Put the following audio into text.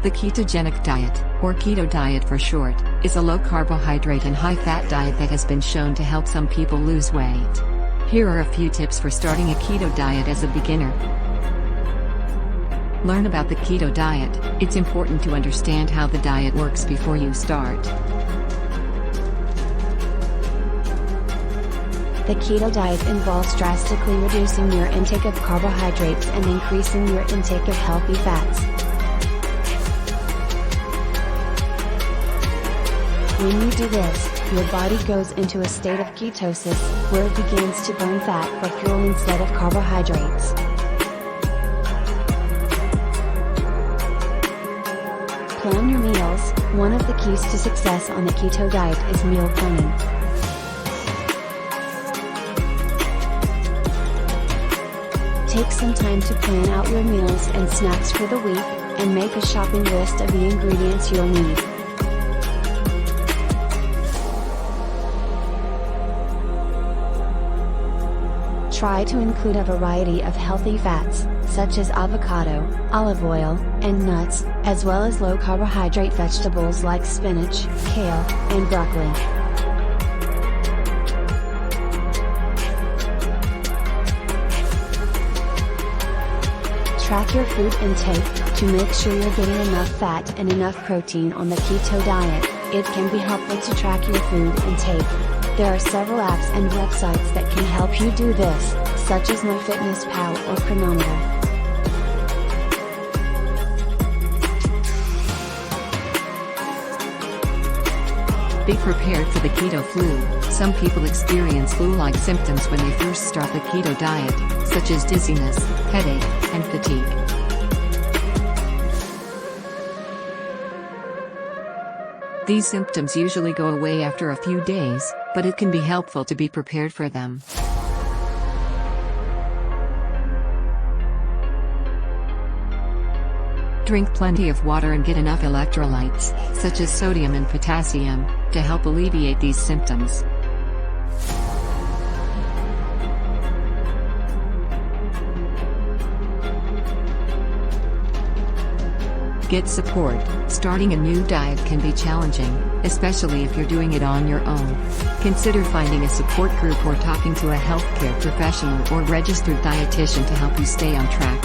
The ketogenic diet, or keto diet for short, is a low-carbohydrate and high-fat diet that has been shown to help some people lose weight. Here are a few tips for starting a keto diet as a beginner. Learn about the keto diet. It's important to understand how the diet works before you start. The keto diet involves drastically reducing your intake of carbohydrates and increasing your intake of healthy fats. When you do this, your body goes into a state of ketosis, where it begins to burn fat for fuel instead of carbohydrates. Plan your meals. One of the keys to success on the keto diet is meal planning. Take some time to plan out your meals and snacks for the week, and make a shopping list of the ingredients you'll need. Try to include a variety of healthy fats, such as avocado, olive oil, and nuts, as well as low-carbohydrate vegetables like spinach, kale, and broccoli. Track your food intake, to make sure you're getting enough fat and enough protein on the keto diet. It can be helpful to track your food intake. There are several apps and websites that can help you do this, such as MyFitnessPal or Chronometer. Be prepared for the keto flu. Some people experience flu-like symptoms when they first start the keto diet, such as dizziness, headache, and fatigue. These symptoms usually go away after a few days, but it can be helpful to be prepared for them. Drink plenty of water and get enough electrolytes, such as sodium and potassium, to help alleviate these symptoms. Get support. Starting a new diet can be challenging, especially if you're doing it on your own. Consider finding a support group or talking to a healthcare professional or registered dietitian to help you stay on track.